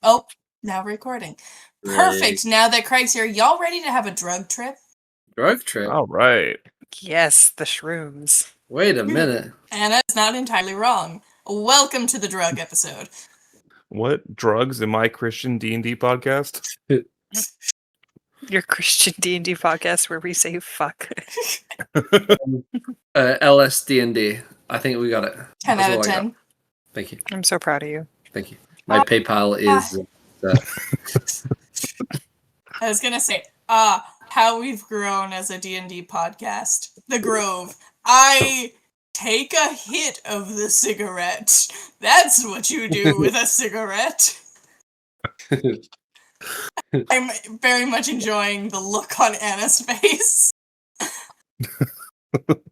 Oh, now recording. Perfect. Now that Craig's here, y'all ready to have a drug trip? Drug trip? All right. Yes, the shrooms. Wait a minute. Anna's not entirely wrong. Welcome to the drug episode. What drugs in my Christian D&D podcast? Your Christian D&D podcast where we say fuck. LSD&D. I think we got it. 10 That's out all of I got. 10. Thank you. I'm so proud of you. Thank you. My PayPal is... I was going to say, how we've grown as a D&D podcast. The Grove. I take a hit of the cigarette. That's what you do with a cigarette. I'm very much enjoying the look on Anna's face.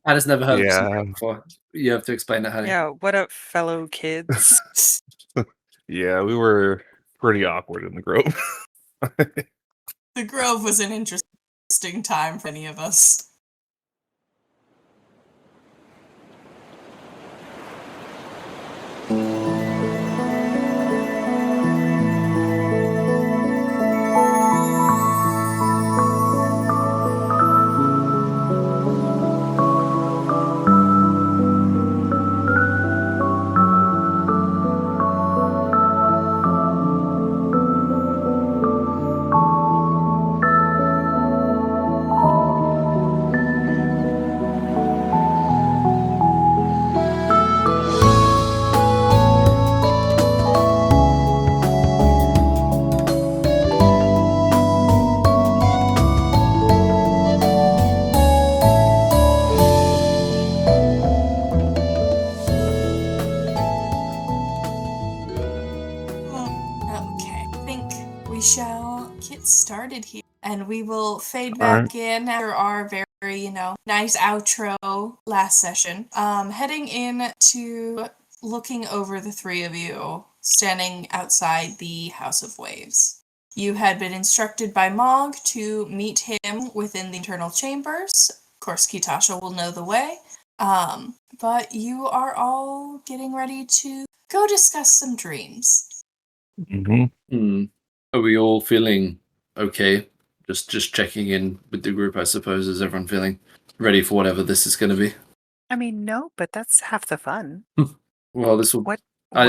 Anna's never heard of Yeah. cigarette before. You have to explain that, honey. Yeah, what up, fellow kids? Yeah, we were pretty awkward in the Grove. The Grove was an interesting time for any of us. Okay, I think we shall get started here. And we will fade back in after our very, nice outro last session. Heading in to looking over the three of you standing outside the House of Waves. You had been instructed by Mog to meet him within the internal chambers. Of course, Kitasha will know the way. But you are all getting ready to go discuss some dreams. Are we all feeling okay? Just checking in with the group, I suppose. Is everyone feeling ready for whatever this is going to be? I mean, no, but that's half the fun. Well, this will... What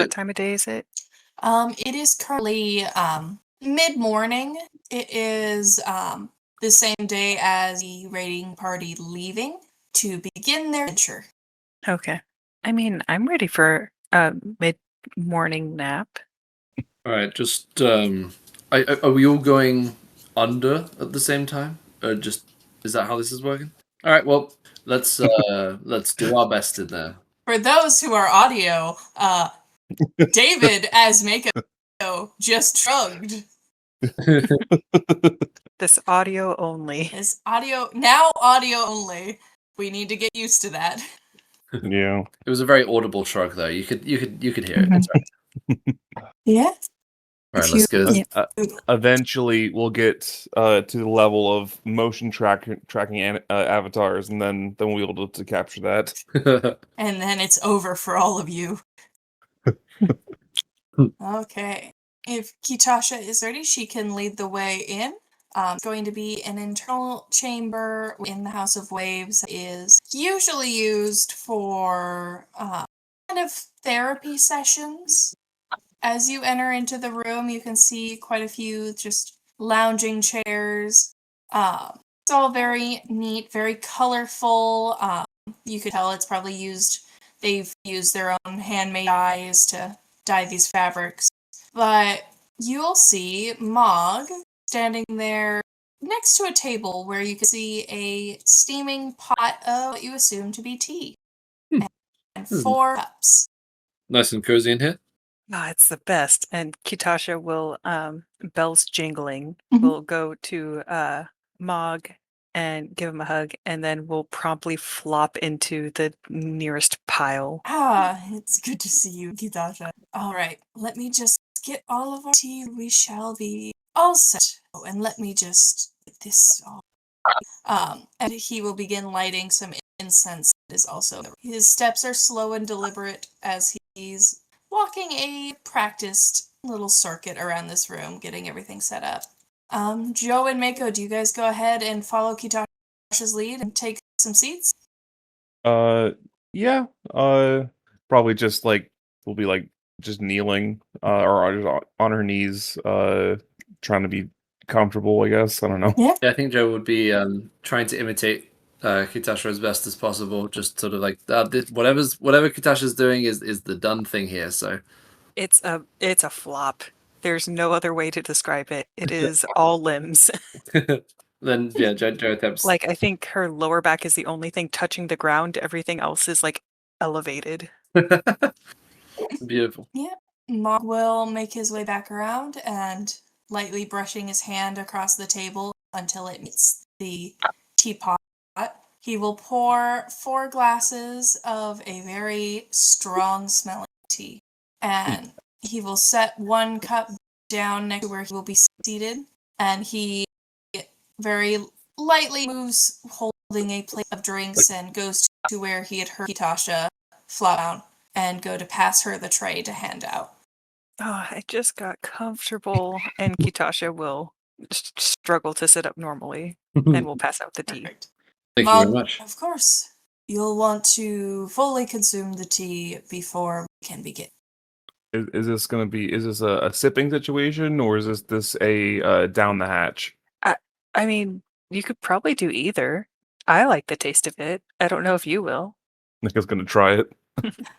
time of day is it? It is currently mid-morning. It is the same day as the raiding party leaving to begin their adventure. Okay. I mean, I'm ready for a mid-morning nap. All right, just... are we all going under at the same time? Is that how this is working? All right, well, let's do our best in there. For those who are audio, David as Mako just shrugged. This audio only. Is now audio only. We need to get used to that. Yeah. It was a very audible shrug, though. You could hear it. It's right. Yeah. All right, let's go. Eventually, we'll get to the level of motion tracking avatars, and then we'll be able to capture that. And then it's over for all of you. Okay. If Kitasha is ready, she can lead the way in. It's going to be an internal chamber in the House of Waves. It is usually used for kind of therapy sessions. As you enter into the room, you can see quite a few just lounging chairs. It's all very neat, very colorful. You could tell it's probably they've used their own handmade dyes to dye these fabrics. But you'll see Mog standing there next to a table where you can see a steaming pot of what you assume to be tea. And 4 cups. Nice and cozy in here. Ah, it's the best. And Kitasha will, bells jingling, will go to Mog and give him a hug, and then we'll promptly flop into the nearest pile. It's good to see you, Kitasha. All right, let me just get all of our tea. We shall be all set. Oh, and let me just get this all. And he will begin lighting some incense. Is also his steps are slow and deliberate as he's walking a practiced little circuit around this room, getting everything set up. Joe and Mako, do you guys go ahead and follow Kitasha's lead and take some seats? Yeah. Probably just like we'll be like just kneeling, or just on her knees, trying to be comfortable. I guess I don't know. Yeah. Yeah, I think Joe would be trying to imitate Kitasha as best as possible. Just sort of like whatever Kitasha's doing is the done thing here. So It's a flop. There's no other way to describe it. It is all limbs. then yeah, Joe attempts. Like, I think her lower back is the only thing touching the ground. Everything else is like elevated. Beautiful. Yeah. Mog will make his way back around and lightly brushing his hand across the table until it meets the teapot. He will pour 4 glasses of a very strong smelling tea. And he will set 1 cup down next to where he will be seated. And he very lightly moves holding a plate of drinks and goes to where he had heard Kitasha flop down and go to pass her the tray to hand out. Oh, I just got comfortable. And Kitasha will struggle to sit up normally and will pass out the tea. Perfect. Thank you very much. Of course. You'll want to fully consume the tea before we can begin. Is this gonna be? Is this a sipping situation, or is this a down the hatch? I mean, you could probably do either. I like the taste of it. I don't know if you will. Nika's gonna try it.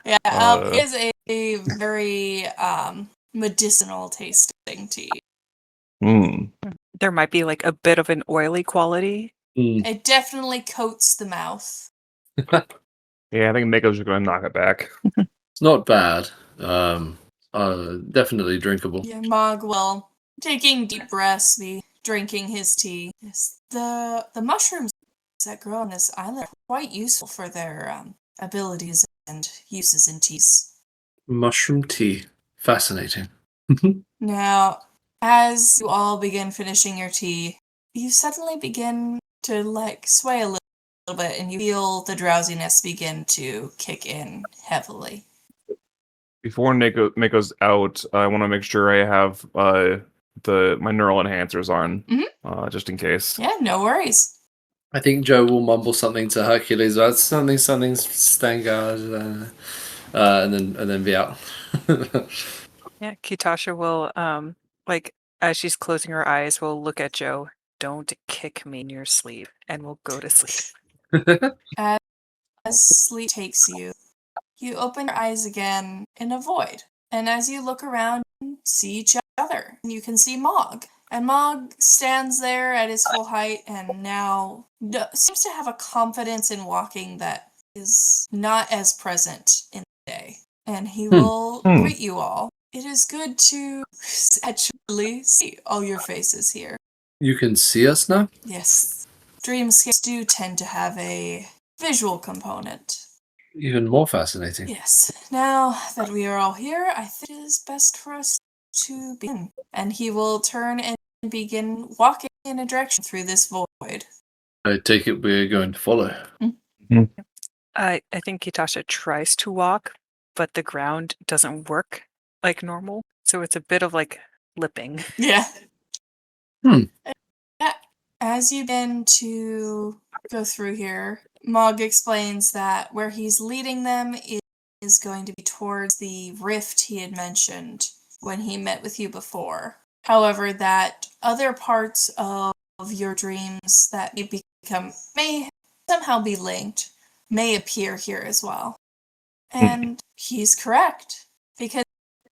Yeah, it is a very medicinal tasting tea. There might be like a bit of an oily quality. It definitely coats the mouth. Yeah, I think Miko's just gonna knock it back. It's not bad. Definitely drinkable. Yeah, Mog will, taking deep breaths, be drinking his tea. Yes, the mushrooms that grow on this island are quite useful for their abilities and uses in teas. Mushroom tea. Fascinating. Now, as you all begin finishing your tea, you suddenly begin to sway a little bit, and you feel the drowsiness begin to kick in heavily. Before Miko's out, I want to make sure I have my neural enhancers on, just in case. Yeah, no worries. I think Joe will mumble something to Hercules about something Stangard, and then be out. Yeah, Kitasha will, like, as she's closing her eyes, will look at Joe. Don't kick me in your sleep, and we'll go to sleep. As sleep takes you, you open your eyes again in a void. And as you look around, you see each other. You can see Mog. And Mog stands there at his full height and now seems to have a confidence in walking that is not as present in the day. And he will greet you all. It is good to actually see all your faces here. You can see us now? Yes. Dreamscapes do tend to have a visual component. Even more fascinating. Yes. Now that we are all here, I think it is best for us to begin. And he will turn and begin walking in a direction through this void. I take it we're going to follow. I think Kitasha tries to walk, but the ground doesn't work like normal. So it's a bit of like lipping. Yeah. As you begin to go through here, Mog explains that where he's leading them is going to be towards the rift he had mentioned when he met with you before. However, that other parts of your dreams that may somehow be linked may appear here as well. And he's correct, because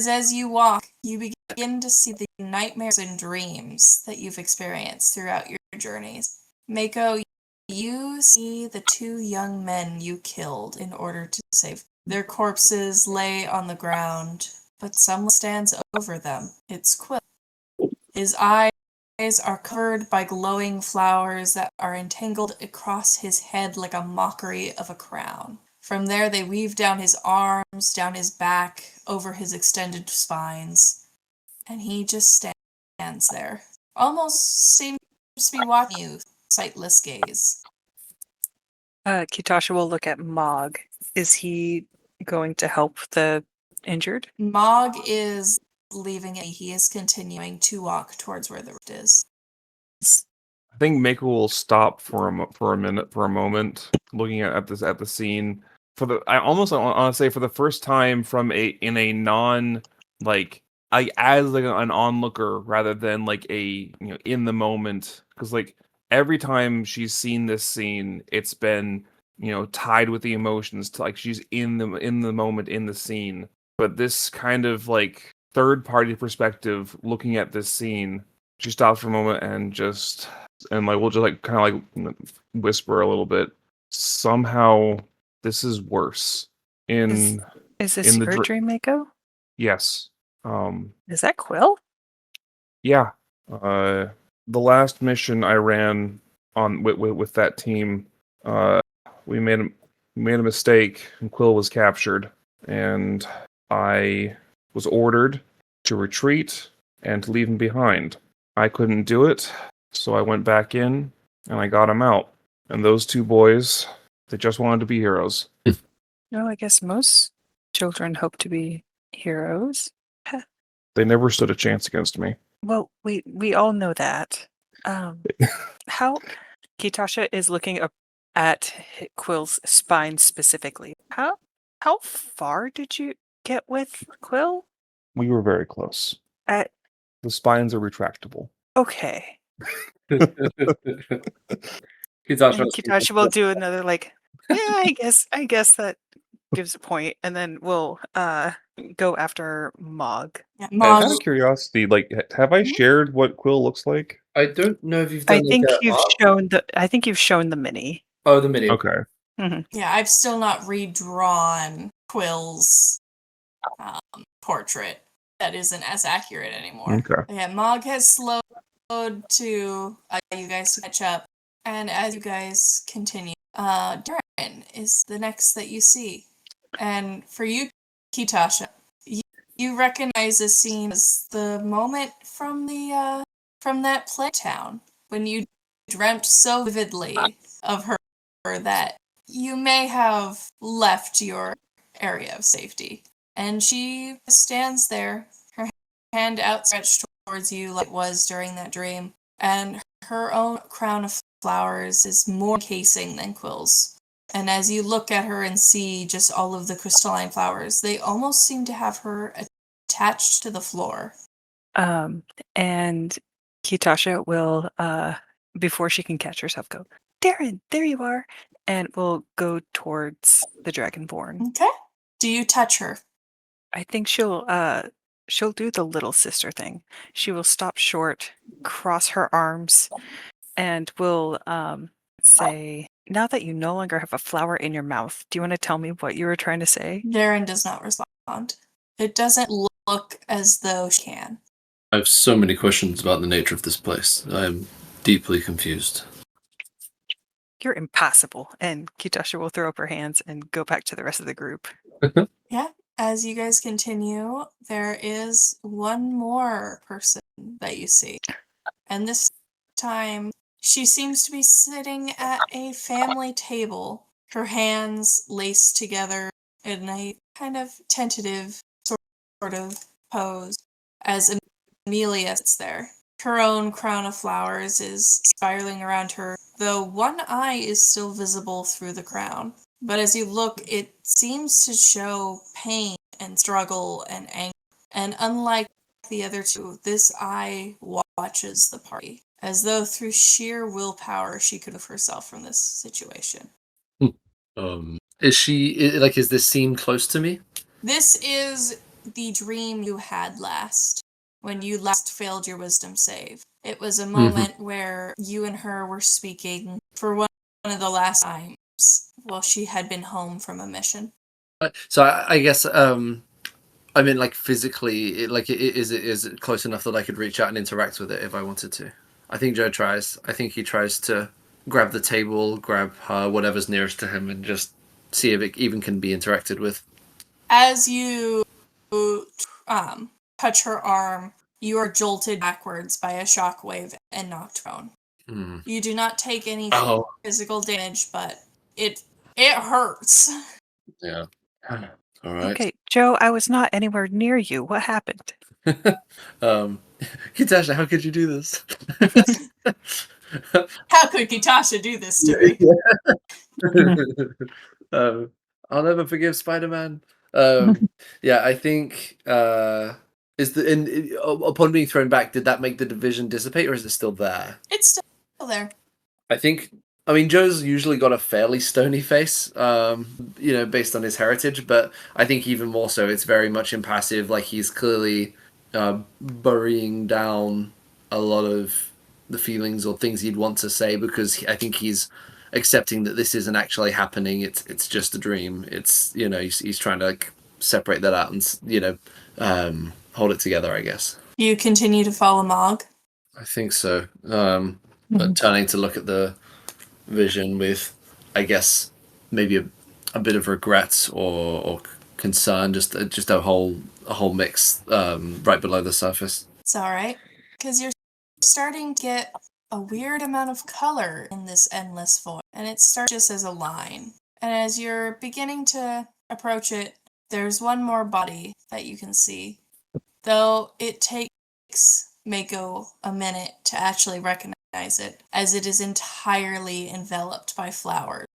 as you walk, you begin to see the nightmares and dreams that you've experienced throughout your journeys. Mako, you see the 2 young men you killed in order to save. Their corpses lay on the ground, but someone stands over them. It's Quill. His eyes are covered by glowing flowers that are entangled across his head like a mockery of a crown. From there, they weave down his arms, down his back, over his extended spines. And he just stands there. Almost seems to be watching you, sightless gaze. Kitasha will look at Mog. Is he going to help the injured? Mog is leaving it. He is continuing to walk towards where the rift is. I think Mako will stop for a moment, looking at the scene. I almost want to say for the first time in a non like as like an onlooker rather than like a in the moment, because like every time she's seen this scene, it's been tied with the emotions to like she's in the moment in the scene. But this kind of like third party perspective, looking at this scene, she stops for a moment and like we'll just like kind of like whisper a little bit. Somehow this is worse. Is this your dream, Mako? Yes. Is that Quill? Yeah. The last mission I ran on with that team, we made a mistake and Quill was captured, and I was ordered to retreat and to leave him behind. I couldn't do it, so I went back in and I got him out. And those two boys, they just wanted to be heroes. No, I guess most children hope to be heroes. They never stood a chance against me. Well, we all know that. How Kitasha is looking up at Quill's spine specifically. How far did you get with Quill? We were very close. At The spines are retractable. okay. Kitasha And Kitasha will do another like, yeah, I guess that gives a point, and then we'll go after Mog. Yeah, Out Mog, of curiosity, like, have I shared what Quill looks like? I don't know if you've done I think like a you've art. shown the mini. Oh, the mini. Okay. yeah, I've still not redrawn Quill's portrait. That isn't as accurate anymore. Okay. Yeah, Mog has slowed to you guys to catch up, and as you guys continue, Darren is the next that you see, and for you, Kitasha, you recognize this scene as the moment from that playtown when you dreamt so vividly of her that you may have left your area of safety. And she stands there, her hand outstretched towards you like it was during that dream, and her own crown of flowers is more encasing than Quill's. And as you look at her and see just all of the crystalline flowers, they almost seem to have her attached to the floor. And Kitasha will, before she can catch herself, go, Darren, there you are, and will go towards the Dragonborn. Okay. Do you touch her? I think she'll do the little sister thing. She will stop short, cross her arms, and will say, now that you no longer have a flower in your mouth, do you want to tell me what you were trying to say? Darren does not respond. It doesn't look as though she can. I have so many questions about the nature of this place. I am deeply confused. You're impossible. And Kitasha will throw up her hands and go back to the rest of the group. Yeah. As you guys continue, there is one more person that you see. And this time, she seems to be sitting at a family table, her hands laced together in a kind of tentative sort of pose, as Amelia sits there. Her own crown of flowers is spiraling around her, though one eye is still visible through the crown. But as you look, it seems to show pain and struggle and anger. And unlike the other two, this eye watches the party, as though through sheer willpower she could have herself from this situation. Is this scene close to me? This is the dream you had last, when you last failed your wisdom save. It was a moment where you and her were speaking for one of the last times while she had been home from a mission. So I guess I mean, like physically, is it close enough that I could reach out and interact with it if I wanted to? I think Joe tries. I think he tries to grab the table, grab her, whatever's nearest to him, and just see if it even can be interacted with. As you touch her arm, you are jolted backwards by a shockwave and knocked prone. You do not take any physical damage, but it hurts. Yeah. All right. Okay, Joe, I was not anywhere near you. What happened? Kitasha, how could you do this? How could Kitasha do this to me? I'll never forgive Spider-Man. Yeah, I think upon being thrown back, did that make the division dissipate, or is it still there? It's still there. I think. I mean, Joe's usually got a fairly stony face, based on his heritage. But I think even more so, it's very much impassive. Like he's clearly burying down a lot of the feelings or things he'd want to say because I think he's accepting that this isn't actually happening. It's just a dream. It's he's trying to separate that out and hold it together, I guess. You continue to follow Mog? I think so. But turning to look at the vision with, I guess, maybe a bit of regret or concern, just a whole mix right below the surface. It's all right, because you're starting to get a weird amount of color in this endless void, and it starts just as a line. And as you're beginning to approach it, there's one more body that you can see, though it takes Mako a minute to actually recognize it, as it is entirely enveloped by flowers.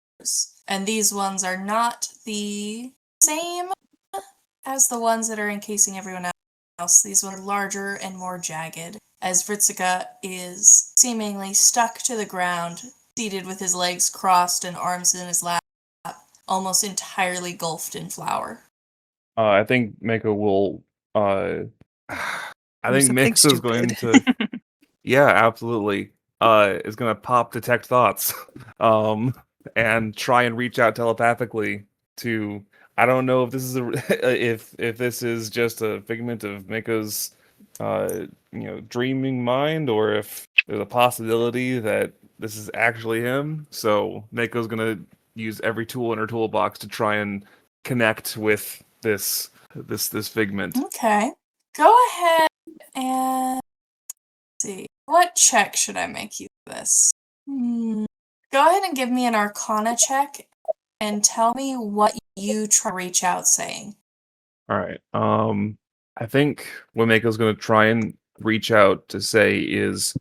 And these ones are not the same as the ones that are encasing everyone else. These ones are larger and more jagged, as Vritsuka is seemingly stuck to the ground, seated with his legs crossed and arms in his lap, almost entirely engulfed in flower. I think Mako will. I think Something Mako's going to. Yeah, absolutely. Is going to pop detect thoughts, and try and reach out telepathically to. I don't know if this is if this is just a figment of Mako's, dreaming mind, or if there's a possibility that this is actually him. So Mako's going to use every tool in her toolbox to try and connect with this figment. Okay. Go ahead and see. What check should I make you this? Go ahead and give me an Arcana check and tell me what you try to reach out saying. All right. I think what Mako's going to try and reach out to say is,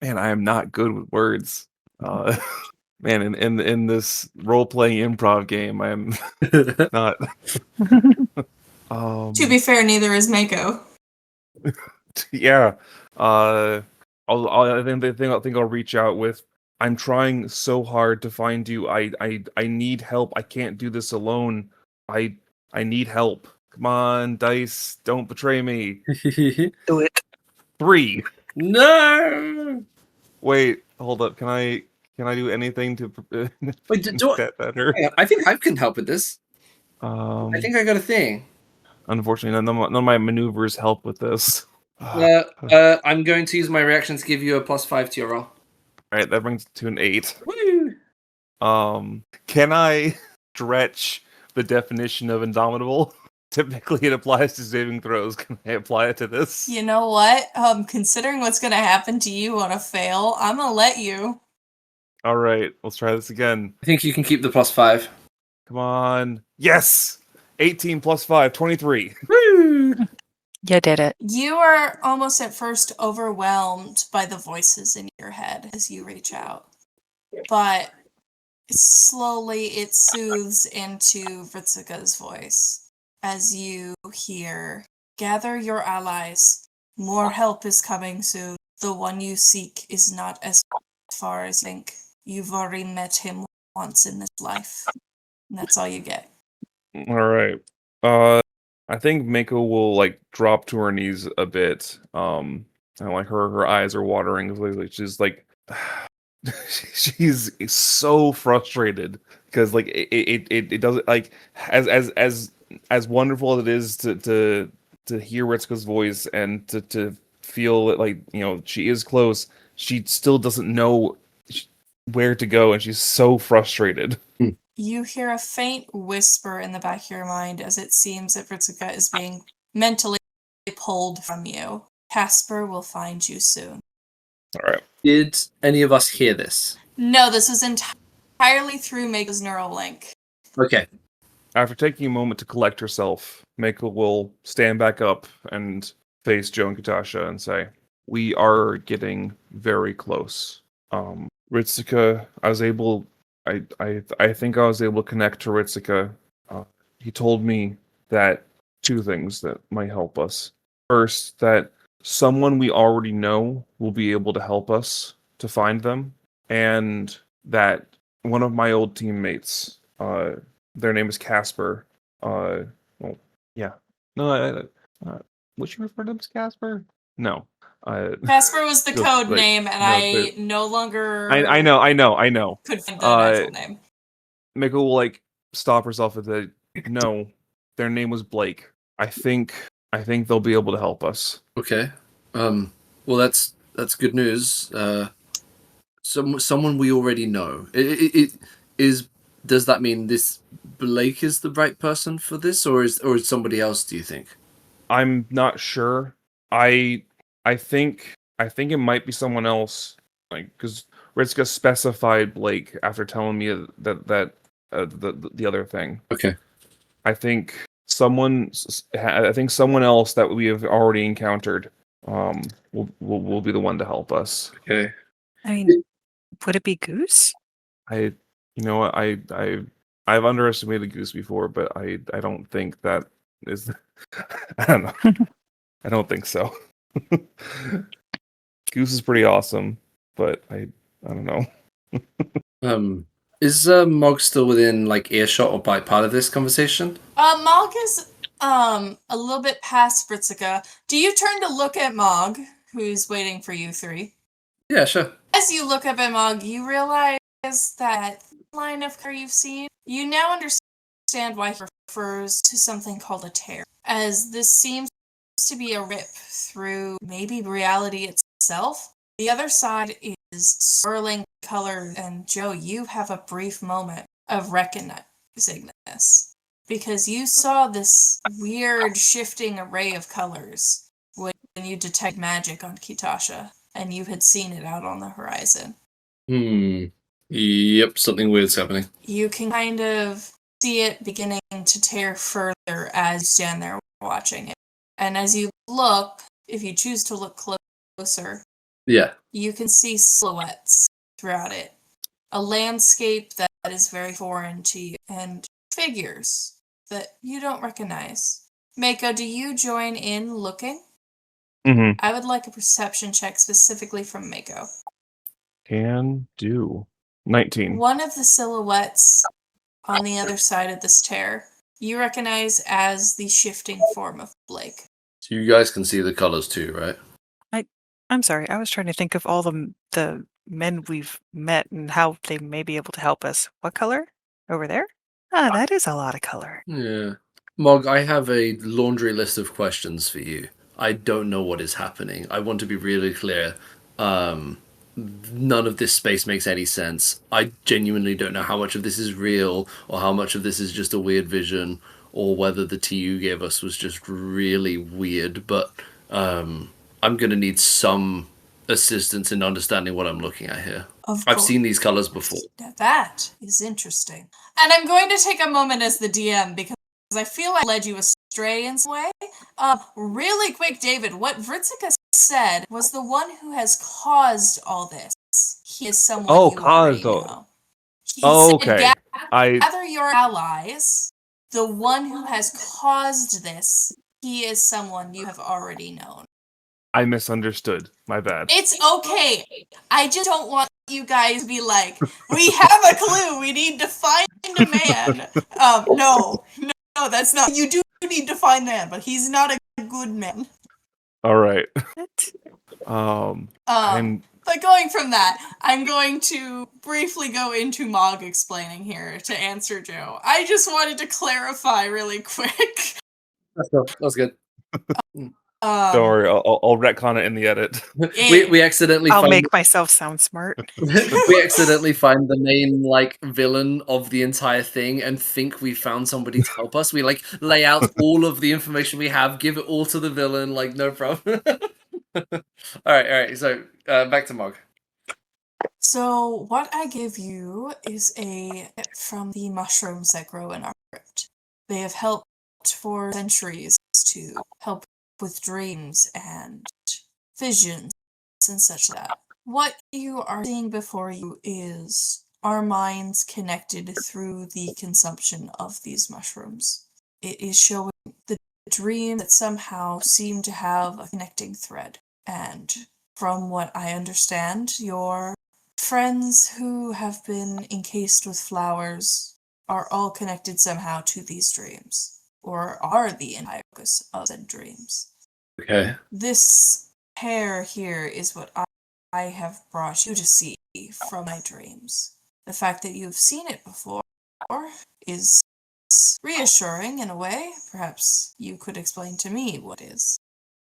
man, I am not good with words. Man, in this role playing improv game, I am not. To be fair, neither is Mako. Yeah. I think I'll reach out with. I'm trying so hard to find you. I need help. I can't do this alone. I need help. Come on, dice, don't betray me. Do it. 3. No. Wait, hold up. Can I do anything to Wait, make that better? I think I can help with this. I think I got a thing. Unfortunately, none of my maneuvers help with this. I'm going to use my reaction to give you a +5 to your roll. All right, that brings it to an 8. Woo! Can I stretch the definition of indomitable? Typically, it applies to saving throws. Can I apply it to this? You know what? Considering what's going to happen to you on a fail, I'm going to let you. All right, let's try this again. I think you can keep the +5. Come on. Yes! 18 plus 5, 23. Woo! You did it. You are almost at first overwhelmed by the voices in your head as you reach out. But slowly it soothes into Vritsuka's voice as you hear, "Gather your allies. More help is coming soon. The one you seek is not as far as you think. You've already met him once in this life." And that's all you get. All right. I think Mako will drop to her knees a bit. And her eyes are watering. She's like, she's so frustrated because it doesn't as wonderful as it is to hear Ritsuka's voice and to feel that she is close. She still doesn't know where to go, and she's so frustrated. You hear a faint whisper in the back of your mind as it seems that Ritsuka is being mentally pulled from you. Casper will find you soon. All right. Did any of us hear this? No, this is entirely through Mako's neural link. Okay. after taking a moment to collect herself, Mako will stand back up and face Joe and Katasha and say, "We are getting very close." Ritsuka, I think I was able to connect to Ritsuka. He told me that two things that might help us. First, that someone we already know will be able to help us to find them, and that one of my old teammates, their name is Casper. Well, yeah. No, would you refer to them as Casper? No. Casper was the Just code like, name, and no, I no longer I know. could find the actual name. Miko will like stop herself at the no. Their name was Blake. I think they'll be able to help us. Okay. Well, that's good news. Someone we already know. It is. Does that mean this Blake is the right person for this, or is somebody else? Do you think? I'm not sure. I think it might be someone else. Like because Ritsuka specified Blake after telling me that the other thing. Okay. I think someone else that we have already encountered will be the one to help us. Okay. I mean, would it be Goose? You know what, I've underestimated Goose before, but I don't think that is I don't know. I don't think so. Goose is pretty awesome, but I don't know. Is Mog still within like earshot or by part of this conversation? Mog is a little bit past Fritzica. Do you turn to look at Mog, who's waiting for you three? Yeah, sure. As you look up at Mog, you realize that line of color you've seen. You now understand why he refers to something called a tear, as this seems to be a rip through maybe reality itself. The other side is swirling color, and Joe, you have a brief moment of recognizing this because you saw this weird shifting array of colors when you detect magic on Kitasha, and you had seen it out on the horizon. Yep, something weird's happening. You can kind of see it beginning to tear further as you stand there watching it. And as you look, if you choose to look closer, yeah, you can see silhouettes throughout it. A landscape that is very foreign to you, and figures that you don't recognize. Mako, do you join in looking? Mm-hmm. I would like a perception check specifically from Mako. Can do. 19. One of the silhouettes on the other side of this tear, you recognize as the shifting form of Blake. So you guys can see the colors too, right? I'm sorry. I was trying to think of all the men we've met and how they may be able to help us. What color? Over there? Ah, that is a lot of color. Yeah. Mog, I have a laundry list of questions for you. I don't know what is happening. I want to be really clear. None of this space makes any sense. I genuinely don't know how much of this is real or how much of this is just a weird vision or whether the tea you gave us was just really weird, but I'm going to need some assistance in understanding what I'm looking at here. I've seen these colors before. Now that is interesting. And I'm going to take a moment as the DM because I feel like I led you astray in some way. Really quick, David, what Vritzika said was the one who has caused all this. He is someone you already know. He said, okay. Gather your allies. The one who has caused this, he is someone you have already known. I misunderstood. My bad. It's okay. I just don't want you guys to be like, we have a clue. We need to find a man. No, that's not. You do need to find a man, but he's not a good man. All right. But going from that, I'm going to briefly go into Mog explaining here to answer Joe. I just wanted to clarify really quick. That's good. Don't worry, I'll retcon it in the edit. We accidentally. I'll make myself sound smart. We accidentally find the main like villain of the entire thing and think we found somebody to help us. We like lay out all of the information we have, give it all to the villain, like no problem. all right. So back to Mog. So what I give you is a from the mushrooms that grow in our crypt. They have helped for centuries to help with dreams and visions and such that. What you are seeing before you is our minds connected through the consumption of these mushrooms. It is showing the dream that somehow seem to have a connecting thread. And from what I understand, your friends who have been encased with flowers are all connected somehow to these dreams, or are the entire focus of said dreams. Okay. This pair here is what I have brought you to see from my dreams. The fact that you've seen it before is reassuring in a way. Perhaps you could explain to me what is.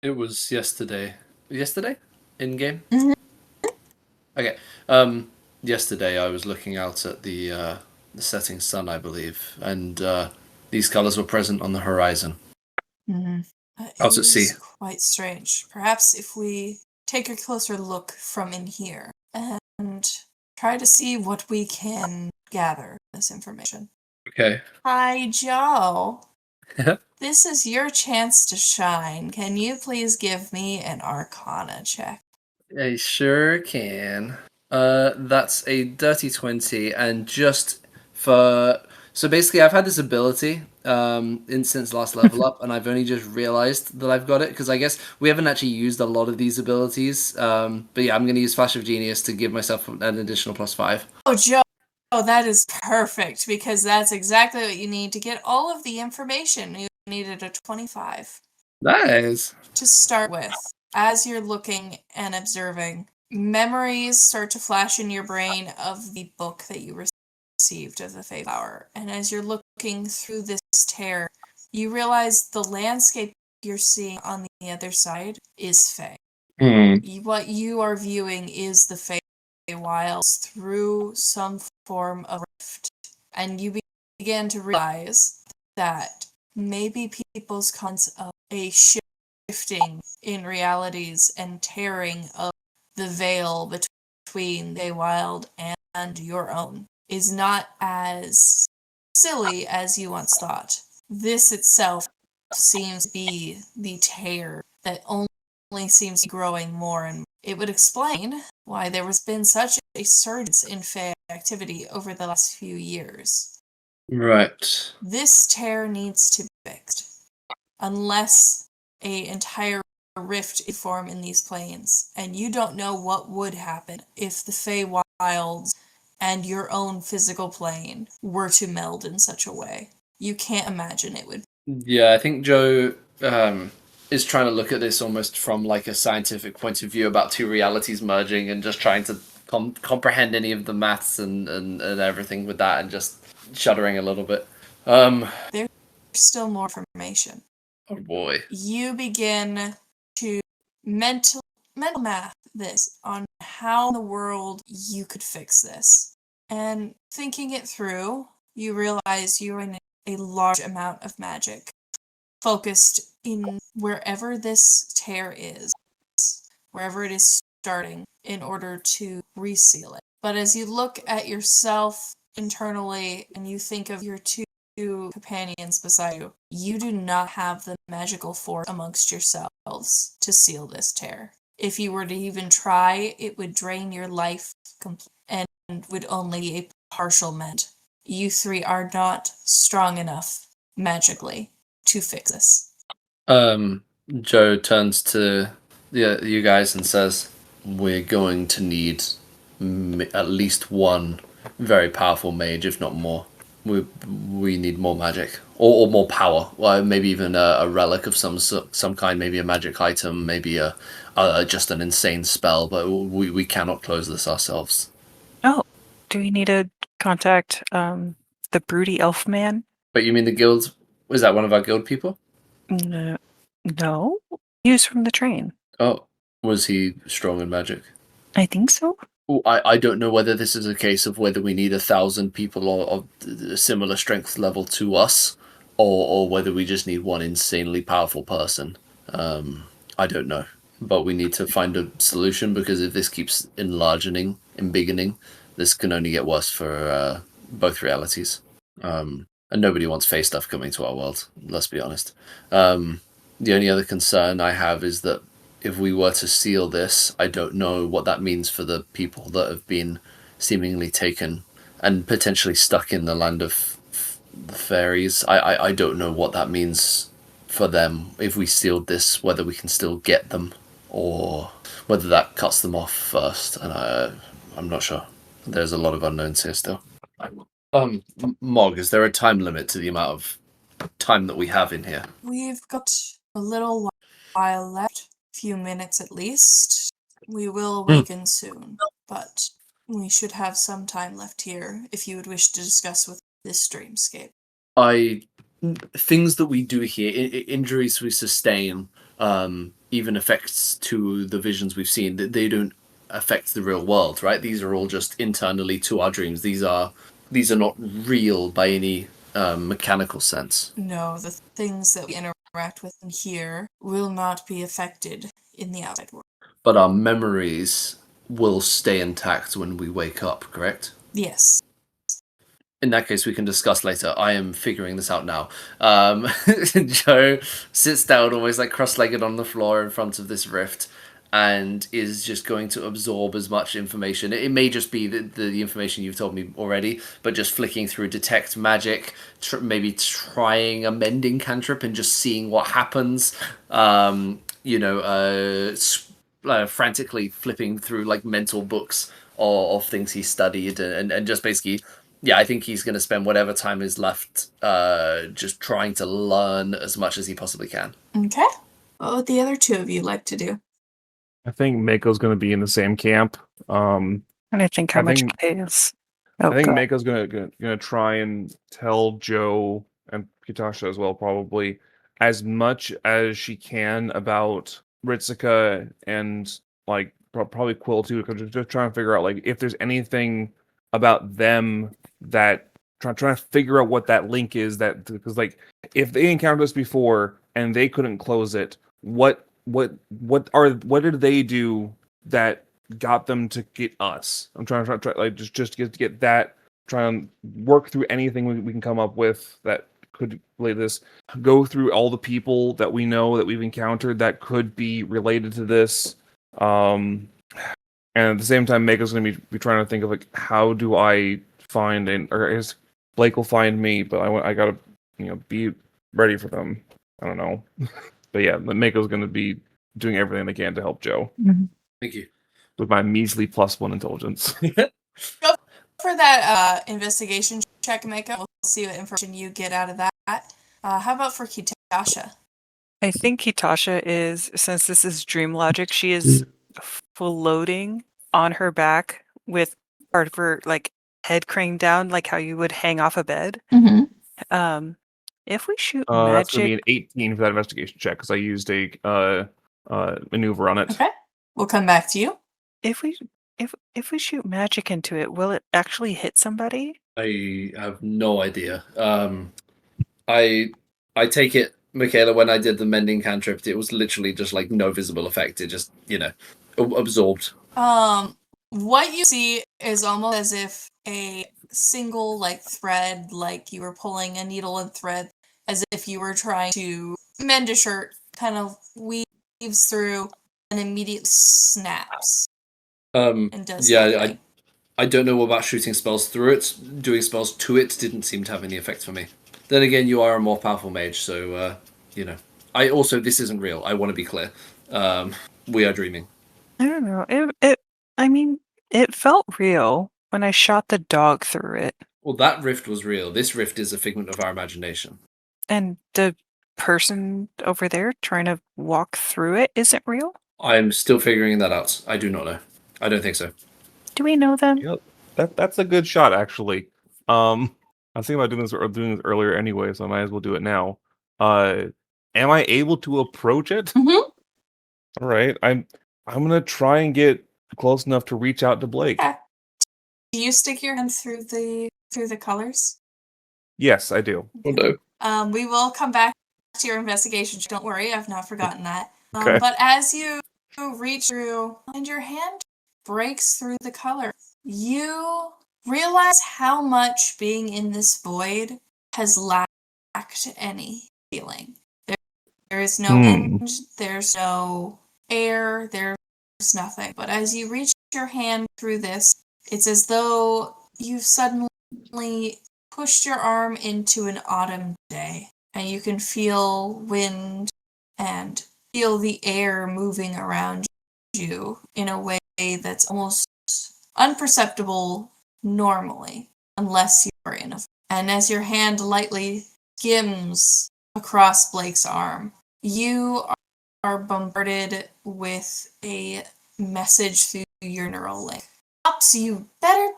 It was yesterday. Yesterday? In game? Mhm. Okay. Yesterday I was looking out at the setting sun, I believe, and these colors were present on the horizon. That Out at sea. is quite strange. Perhaps if we take a closer look from in here and try to see what we can gather this information. Okay. Hi, Joe. This is your chance to shine. Can you please give me an Arcana check? I sure can. That's a dirty 20, and just for... So basically, I've had this ability since last level up, and I've only just realized that I've got it, because I guess we haven't actually used a lot of these abilities. But yeah, I'm going to use Flash of Genius to give myself an additional +5. Oh, Joe. Oh, that is perfect, because that's exactly what you need to get all of the information. You needed a 25. Nice. To start with, as you're looking and observing, memories start to flash in your brain of the book that you received of the Fae Flower. And as you're looking through this tear, you realize the landscape you're seeing on the other side is Fae. What you are viewing is the Fae wilds through some form of rift. And you begin to realize that maybe people's concept of a shifting in realities and tearing of the veil between the wild and your own is not as silly as you once thought. This itself seems to be the tear that only seems to be growing more and more. It would explain why there has been such a surge in Fae activity over the last few years. Right. This tear needs to be fixed. Unless an entire rift is formed in these planes, and you don't know what would happen if the Fae wilds and your own physical plane were to meld in such a way. You can't imagine it would. Yeah, I think Joe is trying to look at this almost from like a scientific point of view about two realities merging and just trying to comprehend any of the maths and everything with that, and just shuddering a little bit. There's still more information. Oh boy. You begin to mental math this on how in the world you could fix this. And thinking it through, you realize you're in a large amount of magic focused in wherever this tear is, wherever it is starting, in order to reseal it. But as you look at yourself internally and you think of your two companions beside you, you do not have the magical force amongst yourselves to seal this tear. If you were to even try, it would drain your life and would only a partial mend. You three are not strong enough magically to fix this. Joe turns to you guys and says, "We're going to need at least one very powerful mage, if not more. We need more magic or more power. Well, maybe even a relic of some kind, maybe a magic item, maybe just an insane spell. But we cannot close this ourselves." Oh, do we need to contact the broody elf man? But you mean the guild? Was that one of our guild people? No, he was from the train. Oh, was he strong in magic? I think so. I don't know whether this is a case of whether we need 1,000 people of a similar strength level to us, or whether we just need one insanely powerful person. I don't know. But we need to find a solution, because if this keeps enlarging, embiggening, this can only get worse for both realities. And nobody wants face stuff coming to our world, let's be honest. The only other concern I have is that if we were to seal this, I don't know what that means for the people that have been seemingly taken and potentially stuck in the land of the fairies. I don't know what that means for them if we sealed this, whether we can still get them or whether that cuts them off first. And I'm not sure. There's a lot of unknowns here still. Mog, is there a time limit to the amount of time that we have in here? We've got a little while left, a few minutes at least. We will awaken soon, but we should have some time left here if you would wish to discuss with this dreamscape. Things that we do here, injuries we sustain, even effects to the visions we've seen, they don't affect the real world, right? These are all just internally to our dreams. These are not real by any mechanical sense. No, the things that we interact with in here will not be affected in the outside world. But our memories will stay intact when we wake up, correct? Yes. In that case, we can discuss later. I am figuring this out now. Joe sits down almost like cross-legged on the floor in front of this rift and is just going to absorb as much information. It may just be the information you've told me already, but just flicking through detect magic, maybe trying a mending cantrip and just seeing what happens. Frantically flipping through like mental books of things he studied and just basically... Yeah, I think he's going to spend whatever time is left just trying to learn as much as he possibly can. Okay. What would the other two of you like to do? I think Mako's going to be in the same camp. And I think how much pays. I think Mako's gonna try and tell Joe and Kitasha as well, probably as much as she can about Ritsuka and like probably Quill too, because just trying to figure out like if there's anything about them that trying to figure out what that link is, that because like if they encountered us before and they couldn't close it, what did they do that got them to get us? I'm trying like just to get that, try and work through anything we can come up with that could relate to this, go through all the people that we know that we've encountered that could be related to this, and at the same time Mako's going to be trying to think of like how do I find or I guess Blake will find me, but I gotta be ready for them. I don't know. But yeah, Mako's going to be doing everything they can to help Joe. Mm-hmm. Thank you. With my measly +1 intelligence. Go for that investigation check, Mako. We'll see what information you get out of that. How about for Kitasha? I think Kitasha is, since this is dream logic, she is floating on her back with part of her like head craned down, like how you would hang off a bed. Mm-hmm. If we shoot that's going to be magic, an 18 for that investigation check because I used a maneuver on it. Okay, we'll come back to you. if we shoot magic into it, will it actually hit somebody? I have no idea. I take it, Mikayla, when I did the mending cantrip, it was literally just like no visible effect. It just, absorbed. What you see is almost as if a single like thread, like you were pulling a needle and thread, as if you were trying to mend a shirt, kind of weaves through and immediately snaps. And does nothing. I don't know about shooting spells through it. Doing spells to it didn't seem to have any effect for me. Then again, you are a more powerful mage, so I also, this isn't real. I want to be clear. We are dreaming. I don't know. It felt real when I shot the dog through it. Well, that rift was real. This rift is a figment of our imagination. And the person over there trying to walk through it isn't real? I'm still figuring that out. I do not know. I don't think so. Do we know them? Yep. That's a good shot, actually. I was thinking about doing this earlier anyway, so I might as well do it now. Am I able to approach it? Mm-hmm. All right. I'm gonna try and get close enough to reach out to Blake. Okay. Do you stick your hand through the colors? Yes, I do. Oh, no. We will come back to your investigation. Don't worry, I've not forgotten that. Okay. But as you reach through and your hand breaks through the color, you realize how much being in this void has lacked any feeling. There is no wind, there's no air, there's nothing. But as you reach your hand through this, it's as though you've suddenly pushed your arm into an autumn day, and you can feel wind and feel the air moving around you in a way that's almost unperceptible normally, unless you're in a. And as your hand lightly skims across Blake's arm, you are bombarded with a message through your neural link. Ops, you better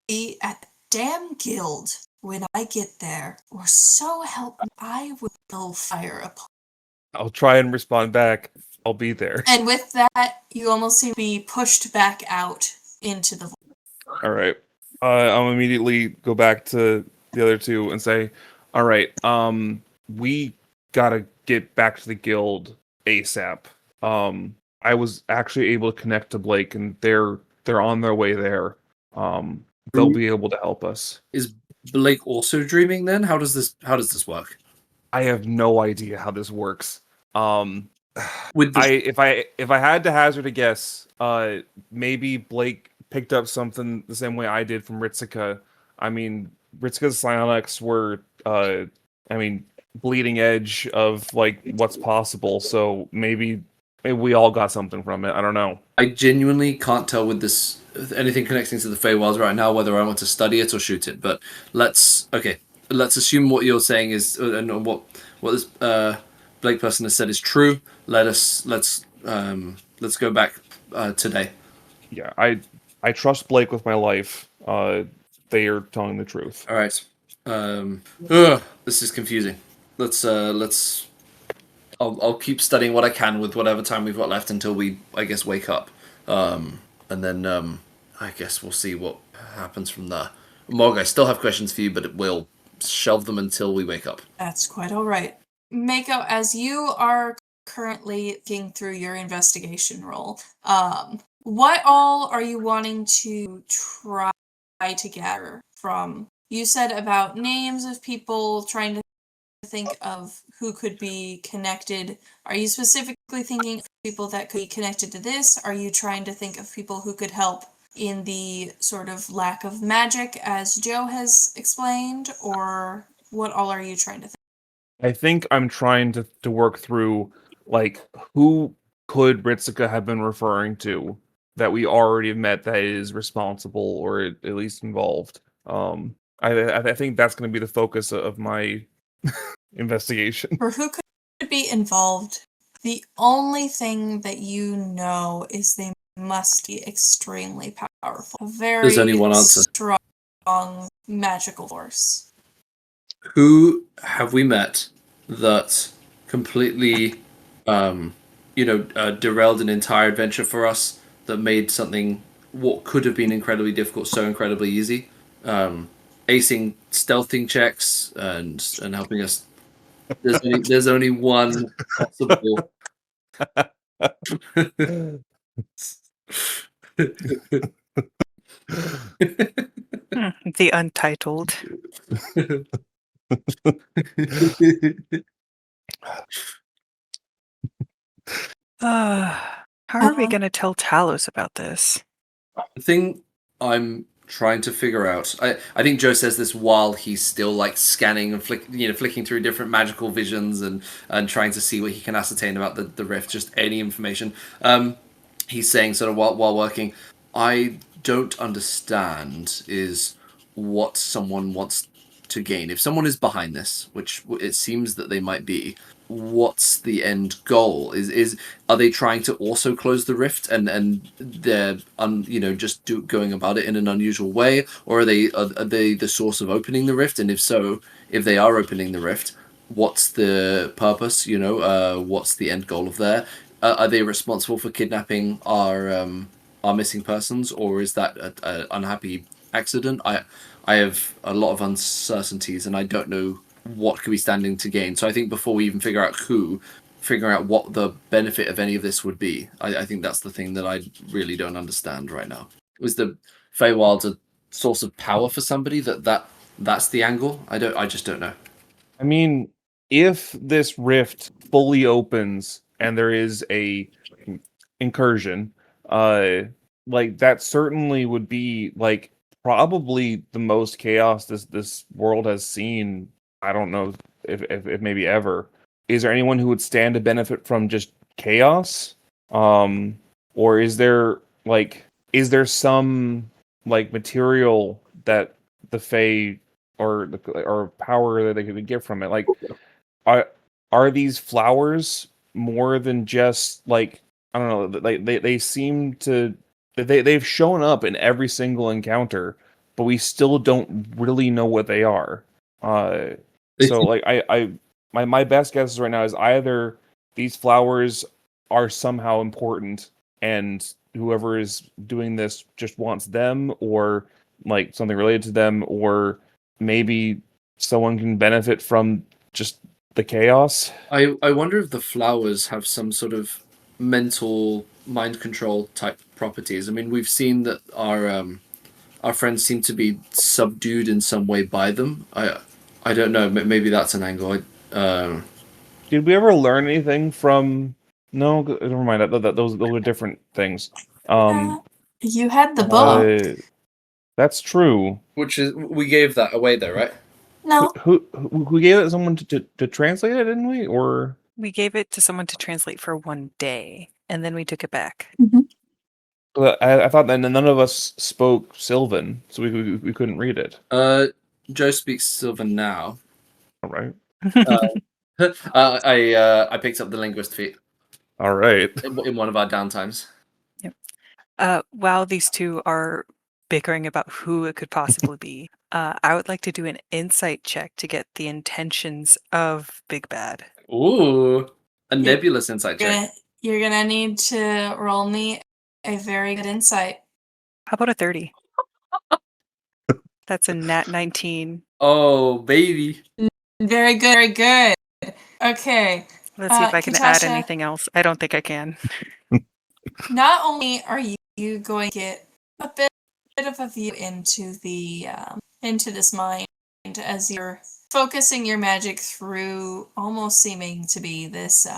be at the damn guild when I get there, or so help me, I will fire upon. I'll try and respond back. I'll be there. And with that, you almost seem to be pushed back out into the void. All right. I'll immediately go back to the other two and say, all right, we gotta get back to the guild ASAP. I was actually able to connect to Blake, and they're on their way there. They'll be able to help us. Is Blake also dreaming then? How does this work? I have no idea how this works. With if I had to hazard a guess, maybe Blake picked up something the same way I did from Ritsuka. I mean, Ritsuka's psionics were, bleeding edge of like what's possible. So maybe we all got something from it. I don't know. I genuinely can't tell with this anything connecting to the Feywilds right now whether I want to study it or shoot it. But let's assume what you're saying is and what this Blake person has said is true. Let's go back today. Yeah, I trust Blake with my life. They are telling the truth. All right. This is confusing. I'll keep studying what I can with whatever time we've got left until we, I guess, wake up. And then I guess we'll see what happens from there. Morg, I still have questions for you, but we'll shelve them until we wake up. That's quite all right. Mako, as you are currently thinking through your investigation roll, what all are you wanting to try to gather from? You said about names of people, trying to think of who could be connected. Are you specifically thinking of people that could be connected to this? Are you trying to think of people who could help in the sort of lack of magic, as Joe has explained? Or what all are you trying to think? I think I'm trying to work through, like, who could Ritsuka have been referring to that we already met that is responsible or at least involved. I think that's going to be the focus of my investigation. For who could be involved, the only thing that you know is they must be extremely powerful. A very There's only one answer. Strong magical force. Who have we met that completely, derailed an entire adventure for us, that made something what could have been incredibly difficult so incredibly easy? Acing stealthing checks and helping us. There's only one possible. The Untitled. How are we going to tell Talos about this? The thing I'm trying to figure out, I think Joe says this while he's still like scanning and flicking through different magical visions and trying to see what he can ascertain about the rift, just any information. He's saying sort of while working, I don't understand is what someone wants to gain. If someone is behind this, which it seems that they might be, what's the end goal? Are they trying to also close the rift and they're going about it in an unusual way, or are they the source of opening the rift? And if so, if they are opening the rift, what's the purpose? What's the end goal of there? Are they responsible for kidnapping our missing persons, or is that an unhappy accident? I have a lot of uncertainties, and I don't know what could be standing to gain. So I think before we even figure out figuring out what the benefit of any of this would be, I think that's the thing that I really don't understand right now. Was the Feywilds a source of power for somebody that that's the angle. I just don't know. I mean, if this rift fully opens and there is a incursion, like that certainly would be like probably the most chaos this world has seen. I don't know if maybe ever. Is there anyone who would stand to benefit from just chaos? Or is there some like material that the Fae or power that they could get from it? Like, are are these flowers more than just like I don't know? Like they seem to they've shown up in every single encounter, but we still don't really know what they are. They So seem- like my best guess right now is either these flowers are somehow important and whoever is doing this just wants them, or like something related to them, or maybe someone can benefit from just the chaos. I wonder if the flowers have some sort of mental mind control type properties. I mean, we've seen that our friends seem to be subdued in some way by them. I don't know. Maybe that's an angle. Did we ever learn anything from? No, never mind. Those are different things. You had the book. That's true. Which is we gave that away though, right? No. Who gave it to someone to translate it, didn't we? Or We gave it to someone to translate for one day, and then we took it back. I thought that none of us spoke Sylvan, so we couldn't read it. Joe speaks Sylvan now. All right. I picked up the linguist feat All right. in one of our downtimes. While these two are bickering about who it could possibly be, I would like to do an insight check to get the intentions of Big Bad. Ooh, a nebulous insight check. You're gonna need to roll me a very good insight. How about a 30? That's a nat 19. Oh, baby. Very good, very good. Okay. Let's see if I can add Katasha, anything else. I don't think I can. Not only are you going to get a bit of a view into the into this mind as you're focusing your magic through almost seeming to be this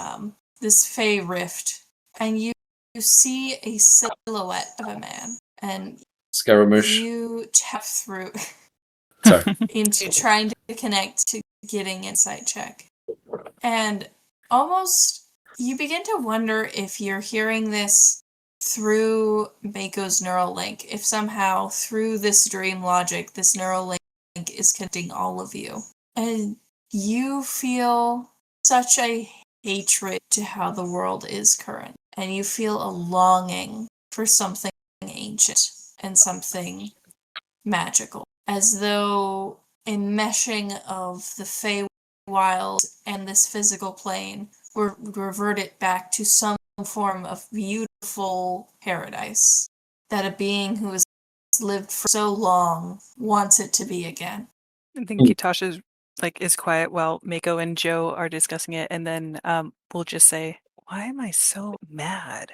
this Fey rift, and you see a silhouette of a man, and Scaramouche. you tap through Sorry. into trying to connect to getting insight check, and almost you begin to wonder if you're hearing this through Mako's neural link, if somehow through this dream logic, this neural link is connecting all of you. And you feel such a hatred to how the world is current. And you feel a longing for something ancient and something magical. As though a meshing of the Feywild and this physical plane were reverted back to some form of beautiful paradise that a being who has lived for so long wants it to be again. I think Kitasha's is quiet while Mako and Joe are discussing it, and then we'll just say, "Why am I so mad?"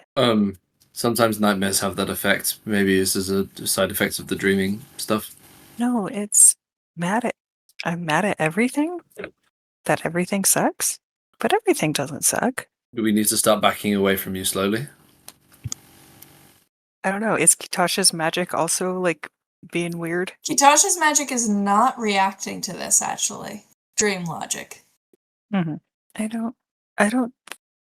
Sometimes nightmares have that effect. Maybe this is a side effect of the dreaming stuff. No, it's I'm mad at everything. That everything sucks, but everything doesn't suck. Do we need to start backing away from you slowly? I don't know. Is Kitasha's magic also being weird? Kitasha's magic is not reacting to this, actually. Dream logic. Mm-hmm. I don't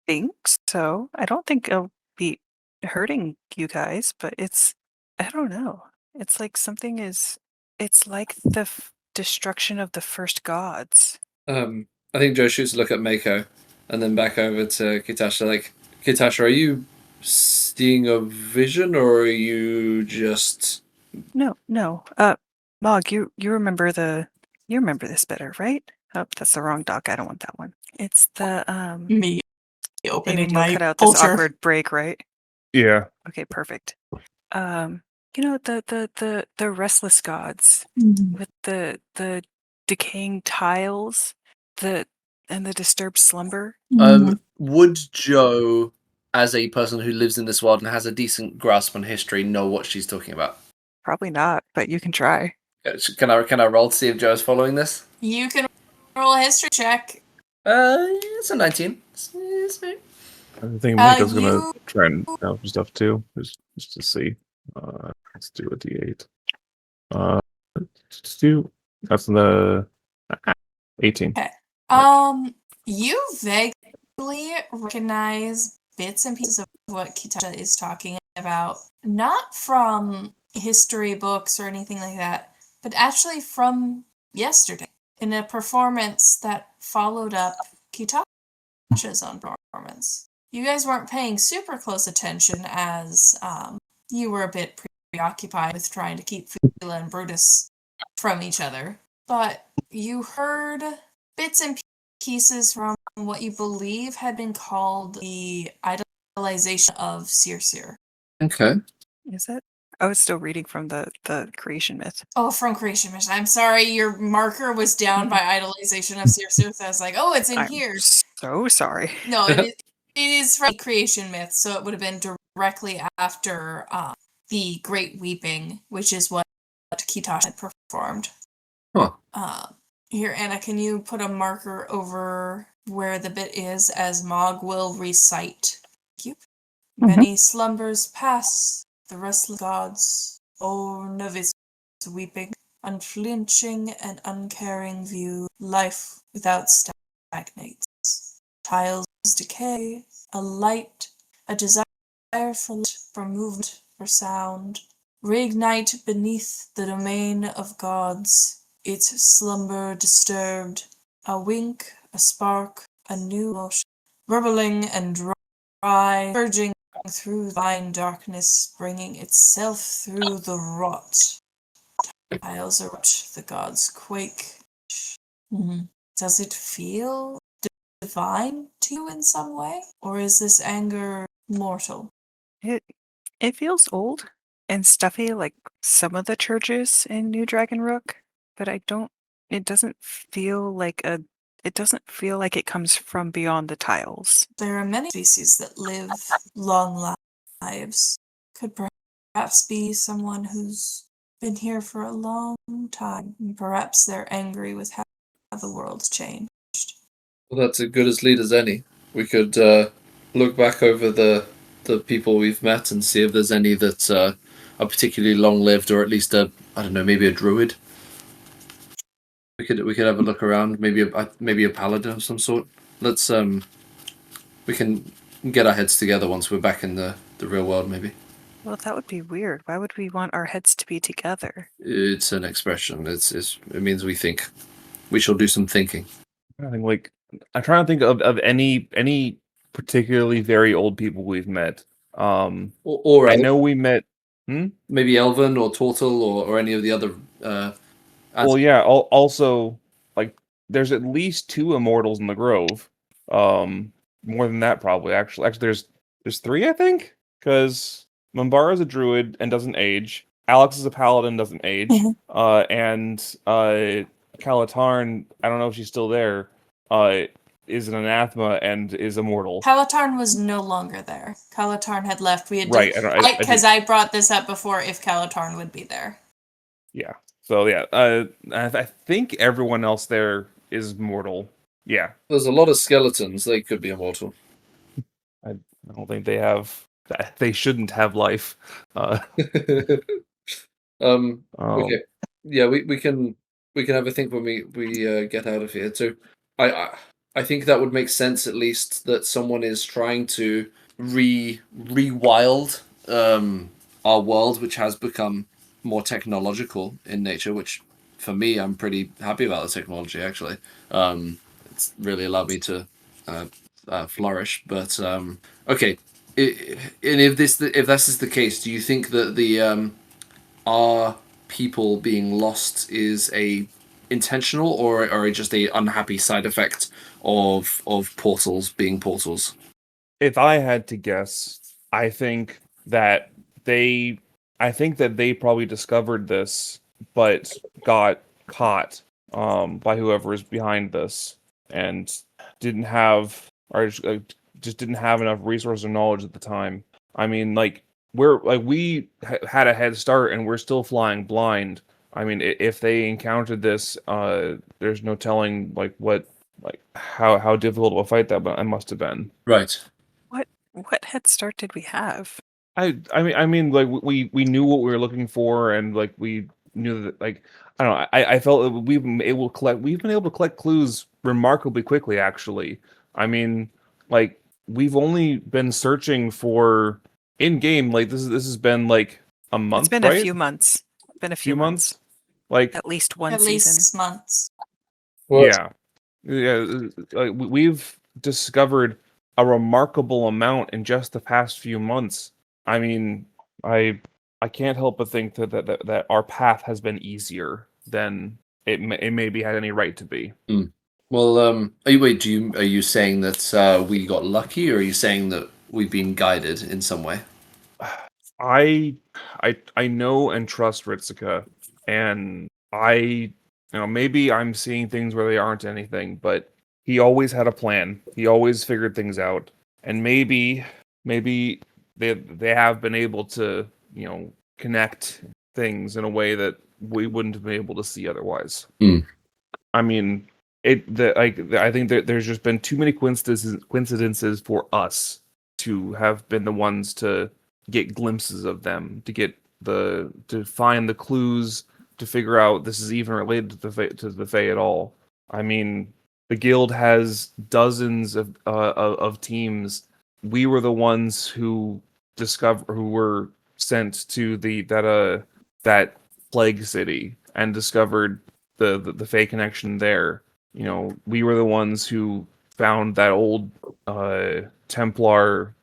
think so. I don't think it'll be hurting you guys, but I don't know. It's like something is, it's like the destruction of the first gods. I think Joe shoots a look at Mako and then back over to Kitasha. Like, Kitasha, are you seeing a vision or are you just... No. Mog, you remember you remember this better, right? Oh, that's the wrong doc. I don't want that one. It's the Me opening David, you'll my cut out this culture. awkward break, right? Yeah. Okay, perfect. The restless gods with the decaying tiles, and the disturbed slumber. Would Joe, as a person who lives in this world and has a decent grasp on history, know what she's talking about? Probably not, but you can try. Can I roll to see if Joe's following this? You can roll a history check. It's a 19. I think Mika's gonna You try and know some stuff too, just to see. Let's do a D8. Let's do that's the 18. Okay. You vaguely recognize bits and pieces of what Kitasha is talking about, not from history books or anything like that, but actually from yesterday in a performance that followed up Kitasha's own performance. You guys weren't paying super close attention as you were a bit preoccupied with trying to keep Fila and Brutus from each other, but you heard bits and pieces from what you believe had been called the idolization of Circe. Okay. Is it? I was still reading from the creation myth. Oh, from Creation Mission. I'm sorry, your marker was down by idolization of Circe. So I was like, oh, it's in I'm here. so sorry. No, it is from Creation Myth, so it would have been directly after the Great Weeping, which is what Kitosh had performed. Huh. Here, Anna, can you put a marker over where the bit is as Mog will recite? Thank you. Many slumbers pass, the restless gods, born of his weeping, unflinching and uncaring view, life without stagnates. Tiles decay, a light, a desire for movement, for sound, reignite beneath the domain of gods, its slumber disturbed, a wink, a spark, a new motion, burbling and dry, surging through the fine darkness, bringing itself through the rot. Tiles are rot, the gods quake. Does it feel divine to you in some way? Or is this anger mortal? It feels old and stuffy like some of the churches in New Dragon Rook, but it doesn't feel like it comes from beyond the tiles. There are many species that live long lives. Could perhaps be someone who's been here for a long time. And perhaps they're angry with how the world's changed. Well, that's as good as lead as any. We could look back over the people we've met and see if there's any that are particularly long-lived, or at least maybe a druid. We could have a look around, maybe a paladin of some sort. Let's we can get our heads together once we're back in the real world, maybe. Well, that would be weird. Why would we want our heads to be together? It's an expression. It means we think. We shall do some thinking. I'm trying to think of any particularly very old people we've met. Or I know we met. Maybe Elven or Tortle or any of the other. Well, yeah. Also, like, there's at least 2 immortals in the Grove. More than that, probably. Actually, there's 3, I think, because Mumbara is a druid and doesn't age. Alex is a paladin, doesn't age. And Kalatarn, I don't know if she's still there. Is an anathema and is immortal. Kalatarn was no longer there. Kalatarn had left. We had right, because I brought this up before if Kalatarn would be there. Yeah. So yeah, I think everyone else there is mortal. Yeah. There's a lot of skeletons. They could be immortal. I don't think they have. They shouldn't have life. Okay. Yeah, we can have a think when we get out of here. So I think that would make sense, at least, that someone is trying to rewild our world, which has become more technological in nature, which for me, I'm pretty happy about the technology, actually. It's really allowed me to flourish. But okay, if this is the case, do you think that the our people being lost is a intentional or just a unhappy side effect of portals being portals? If I had to guess, I think that they probably discovered this, but got caught by whoever is behind this, and didn't have just didn't have enough resources or knowledge at the time. I mean, we had a head start, and we're still flying blind. I mean, if they encountered this, there's no telling how difficult of a fight that must have been. Right. What head start did we have? I mean, like we knew what we were looking for, and like we knew that, like, I don't know. I felt that we've been able to collect clues remarkably quickly. Actually, I mean, like we've only been searching for in game. Like this has been like a month, It's been right? a few months. Been a few months. Like, At least one At least season. 6 months. Well, yeah, like we've discovered a remarkable amount in just the past few months. I mean, I I can't help but think that our path has been easier than it maybe had any right to be. Well, are you saying that we got lucky, or are you saying that we've been guided in some way? I I know and trust Ritsuka, and maybe I'm seeing things where they aren't anything, but he always had a plan. He always figured things out, and maybe they have been able to connect things in a way that we wouldn't have been able to see otherwise. Mm. I mean, I think that there's just been too many coincidences for us to have been the ones to get glimpses of them, to find the clues, to figure out this is even related to the Fae at all. I mean, the guild has dozens of teams. We were the ones who were sent to that plague city and discovered the Fae connection there. We were the ones who found that old Templar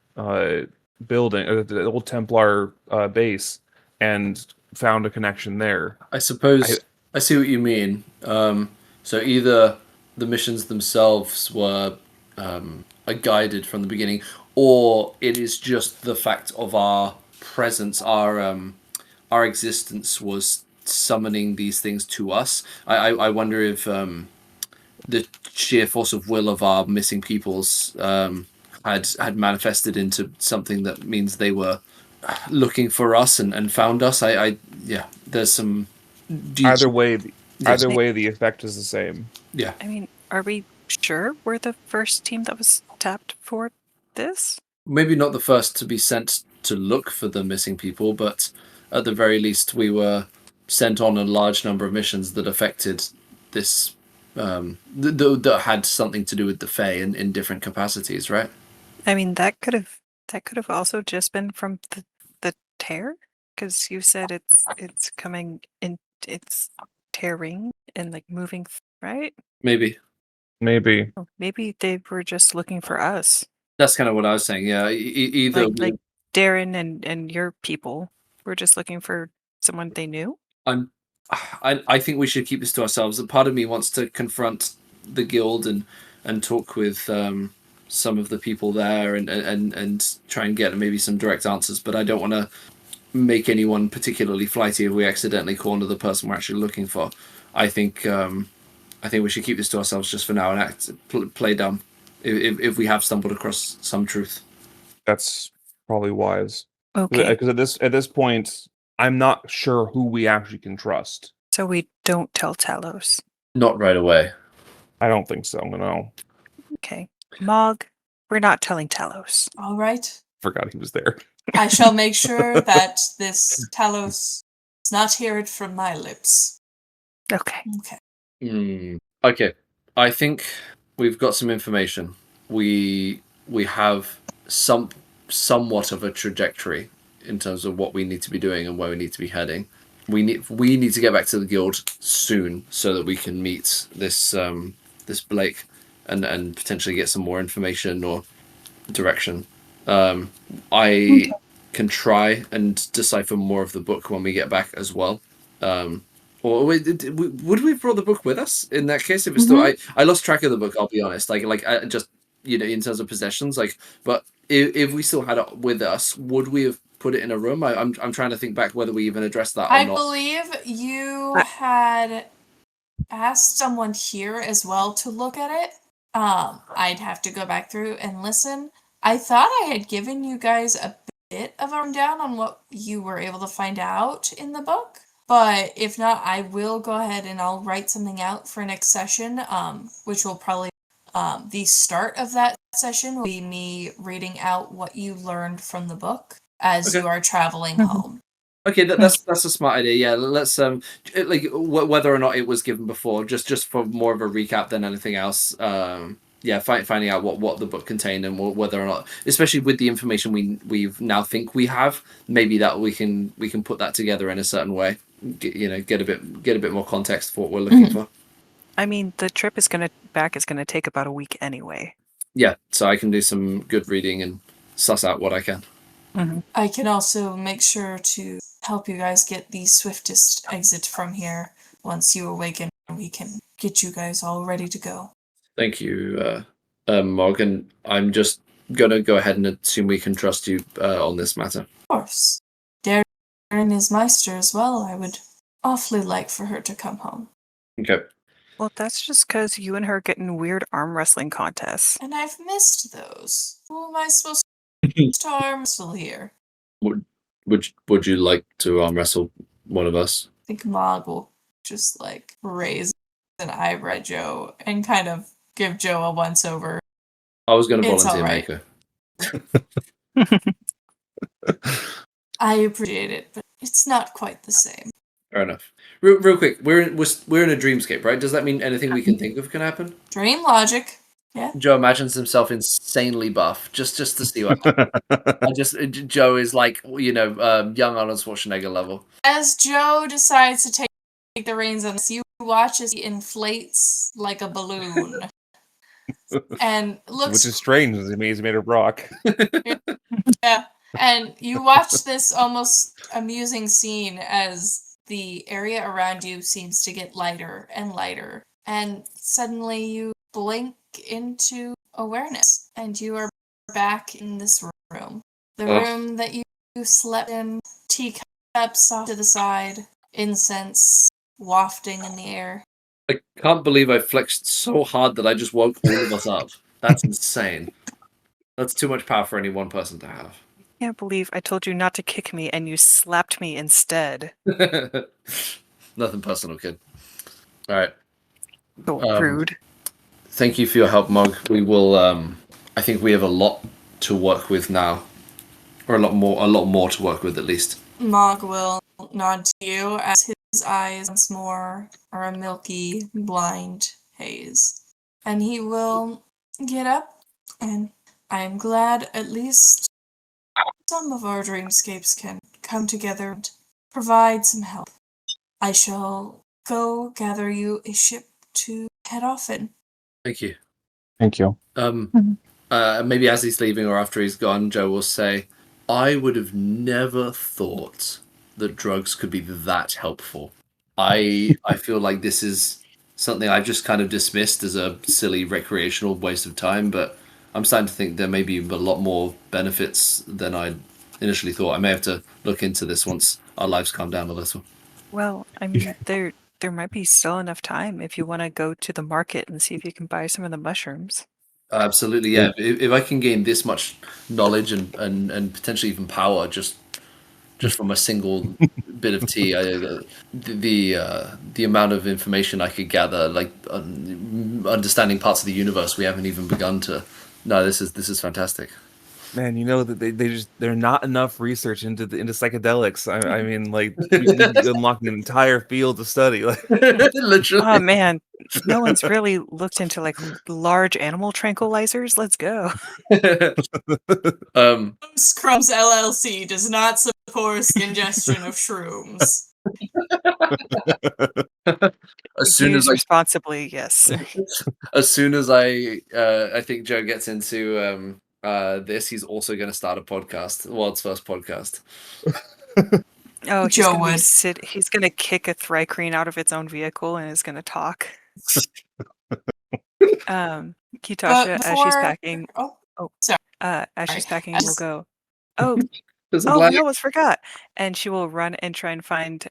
building, the old Templar base, and found a connection there. I suppose I see what you mean. So either the missions themselves were guided from the beginning, or it is just the fact of our presence, our existence was summoning these things to us. I wonder if the sheer force of will of our missing peoples had manifested into something that means they were looking for us and found us. Yeah, there's some. Either way, Yes. the effect is the same. Yeah, I mean, are we sure we're the first team that was tapped for this? maybe not the first to be sent to look for the missing people, but at the very least, we were sent on a large number of missions that affected this. That had something to do with the Fae in different capacities, right? I mean, that could have also just been from the tear, because you said it's coming in, it's tearing and like moving, right? Maybe. Maybe. Oh, maybe they were just looking for us, That's kind of what I was saying. Yeah, either like Darren and your people were just looking for someone they knew. I think we should keep this to ourselves. Part of me wants to confront the guild and talk with some of the people there and try and get maybe some direct answers. But I don't want to make anyone particularly flighty if we accidentally corner the person we're actually looking for. I think we should keep this to ourselves just for now and play dumb if we have stumbled across some truth. That's probably wise. Okay, Because at this point, I'm not sure who we actually can trust. so we don't tell Talos. Not right away. I don't think so. No, Okay, Mog, we're not telling Talos. All right. forgot he was there. I shall make sure that this Talos does not hear it from my lips. Okay. Okay. Okay, I think we've got some information. We have somewhat of a trajectory in terms of what we need to be doing and where we need to be heading. We need to get back to the guild soon so that we can meet this this Blake and potentially get some more information or direction. I can try and decipher more of the book when we get back as well. Or would we have brought the book with us in that case? If it's still, I lost track of the book. I'll be honest. I just in terms of possessions, but if we still had it with us, would we have put it in a room? I'm trying to think back whether we even addressed that or I not. believe you had asked someone here as well to look at it. I'd have to go back through and listen. I thought I had given you guys a bit of a rundown on what you were able to find out in the book. But if not, I will go ahead and I'll write something out for next session, which will probably the start of that session will be me reading out what you learned from the book as Okay. you are traveling Mhm. home. Okay, that's a smart idea. Yeah, let's whether or not it was given before, just for more of a recap than anything else. Yeah, finding out what the book contained and whether or not, especially with the information we've now think we have, maybe that we can put that together in a certain way. Get a bit more context for what we're looking for. I mean, the trip is gonna take about a week anyway. Yeah, so I can do some good reading and suss out what I can. I can also make sure to help you guys get the swiftest exit from here. Once you awaken, we can get you guys all ready to go. Thank you, Morgan. I'm just gonna go ahead and assume we can trust you on this matter. Of course. Darren is Meister as well. I would awfully like for her to come home. Okay. Well, that's just because you and her get in weird arm wrestling contests. And I've missed those. Who am I supposed to arm wrestle here? Would you like to arm wrestle one of us? I think Mog will just raise an eyebrow at Joe and kind of give Joe a once over. I was going to It's volunteer all right. Mako. I appreciate it, but it's not quite the same. Fair enough. Real quick, we're in a dreamscape, right? Does that mean anything we can think of can happen? Dream logic. Yeah. Joe imagines himself insanely buff, just to see what happens. Joe is like young Arnold Schwarzenegger level. As Joe decides to take the reins on this, you watch as he inflates like a balloon. And looks, Which is strange, because he's made of rock. yeah. And you watch this almost amusing scene as the area around you seems to get lighter and lighter. And suddenly you blink into awareness and you are back in this room. The room that you slept in, teacups off to the side, incense wafting in the air. I can't believe I flexed so hard that I just woke all of us up. That's insane. That's too much power for any one person to have. I can't believe I told you not to kick me and you slapped me instead. Nothing personal, kid. All right. So rude. Thank you for your help, Mog. We will. I think we have a lot to work with now, or a lot more to work with at least. Mog will nod to you as his eyes once more are a milky, blind haze. And he will get up, and I am glad at least some of our dreamscapes can come together and provide some help. I shall go gather you a ship to head off in. Thank you. Thank you. Maybe as he's leaving or after he's gone, Joe will say, I would have never thought that drugs could be that helpful. I feel like this is something I've just kind of dismissed as a silly recreational waste of time, but I'm starting to think there may be a lot more benefits than I initially thought. I may have to look into this once our lives calm down a little. Well, I mean, there might be still enough time if you want to go to the market and see if you can buy some of the mushrooms. Absolutely, yeah. If I can gain this much knowledge and potentially even power just from a single bit of tea, the amount of information I could gather, like understanding parts of the universe we haven't even begun to. No, this is fantastic. Man, that they're not enough research into psychedelics. I mean, like, we need to unlock an entire field to study. Like, Literally. Oh man, no one's really looked into large animal tranquilizers. Let's go. Scrubs LLC does not support ingestion of shrooms. As soon Use as responsibly, yes. as soon as I think Joe gets into this, he's also going to start a podcast, the world's first podcast. Oh, he's Joe gonna would. he's gonna kick a thrycreen out of its own vehicle and is gonna talk. Kitasha, as she's before- packing, Sorry. as she's packing, I will just- go. Oh, There's a oh, black- I almost forgot. And she will run and try and find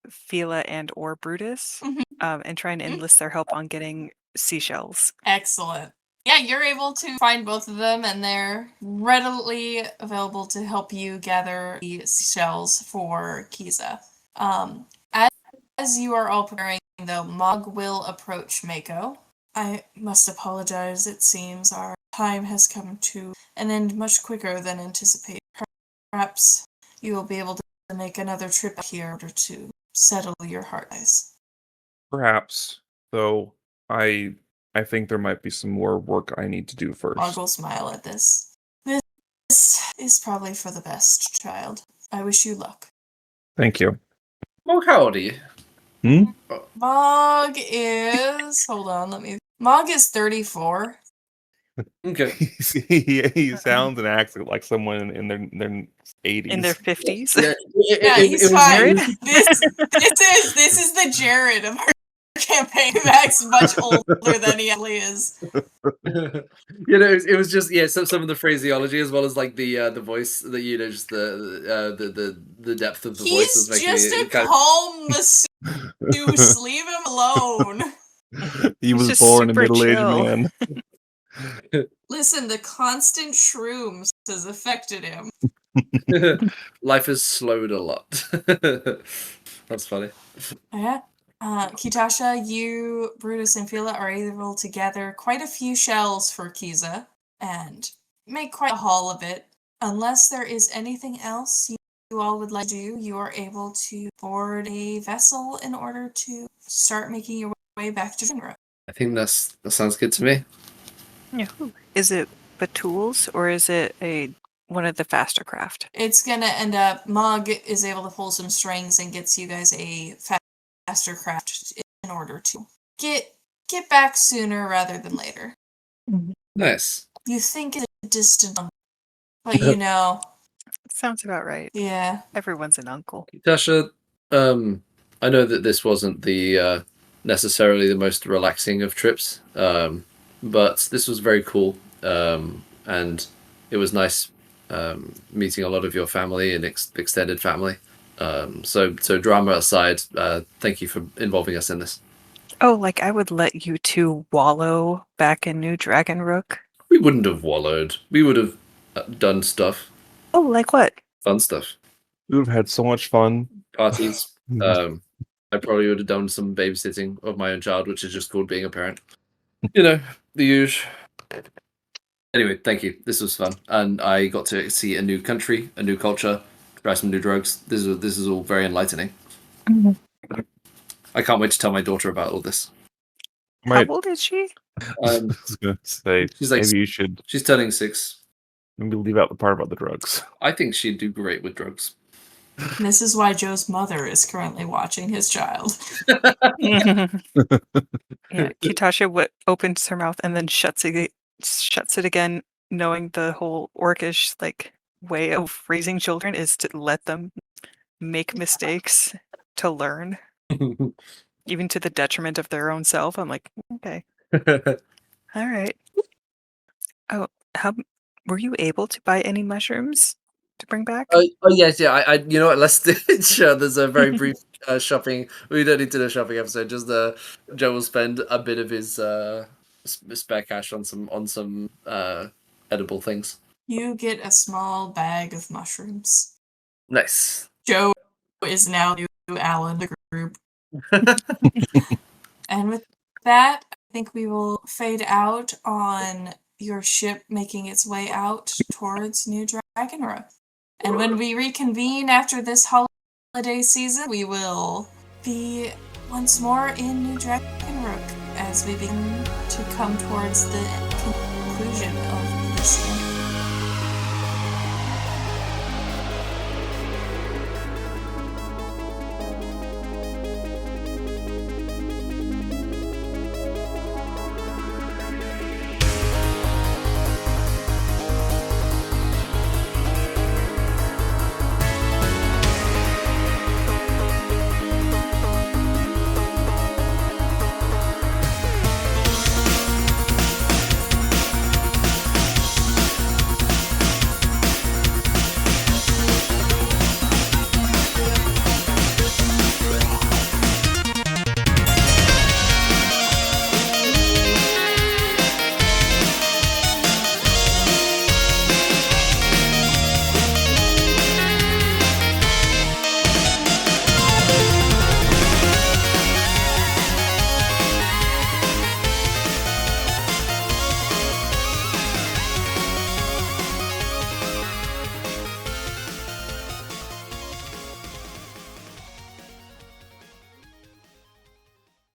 Fila and or Brutus, Mhm. and try and enlist their help on getting seashells. Excellent. Yeah, you're able to find both of them, and they're readily available to help you gather the shells for Kiza. As you are all preparing, though, Mog will approach Mako. I must apologize. It seems our time has come to an end much quicker than anticipated. Perhaps you will be able to make another trip here in order to settle your heart eyes. Perhaps, though, I think there might be some more work I need to do first. Mog will smile at this. This is probably for the best, child. I wish you luck. Thank you. Well, how old are you? Mog is... Hold on, Mog is 34. Okay. He sounds and acts like someone in their 80s. In their 50s. Yeah, he's fine. This is the Jared of our campaign who acts much older than he actually is. It was just some of the phraseology as well as like the voice that just the depth of the voice was He's making just it a kind calm masseuse. Leave him alone. He He's was just born a super middle-aged chill. man. Listen, the constant shrooms has affected him. life has slowed a lot. That's funny. Yeah. Kitasha, you, Brutus, and Fila are able to gather quite a few shells for Kiza and make quite a haul of it. Unless there is anything else you all would like to do, you are able to board a vessel in order to start making your way back to Shinra. I think that sounds good to me. Yahoo. Is it Batools or is it one of the faster craft? It's gonna end up, Mog is able to pull some strings and gets you guys a faster craft in order to get back sooner rather than later. Nice. You think it's a distant, but you know. Sounds about right. Yeah. Everyone's an uncle. Tasha, I know that this wasn't the necessarily the most relaxing of trips, but this was very cool, and it was nice meeting a lot of your family and extended family. So drama aside, thank you for involving us in this. Oh, like I would let you two wallow back in New Dragon Rook? We wouldn't have wallowed. We would have done stuff. Oh, like what? Fun stuff. We would have had so much fun. Parties. I probably would have done some babysitting of my own child, which is just called being a parent. You know, the usual. Anyway, thank you. This was fun, and I got to see a new country, a new culture, try some new drugs. This is all very enlightening. Mm-hmm. I can't wait to tell my daughter about all this. How old is she? I was gonna say, She's like, maybe you should. She's turning 6. Maybe leave out the part about the drugs. I think she'd do great with drugs. This is why Joe's mother is currently watching his child. Yeah, Kitasha opens her mouth and then shuts it again, knowing the whole orcish way of raising children is to let them make mistakes to learn, even to the detriment of their own self. I'm like, okay, all right. Oh, were you able to buy any mushrooms to bring back? Oh yes, yeah. I you know what? Let's do it. Sure. There's a very brief shopping. We don't need to do a shopping episode. Just Joe will spend a bit of his spare cash on some edible things. You get a small bag of mushrooms. Nice. Joe is now new Alan the group. And with that, I think we will fade out on your ship making its way out towards New Dragonrook. And when we reconvene after this holiday season, we will be once more in New Dragonrook as we begin to come towards the conclusion of this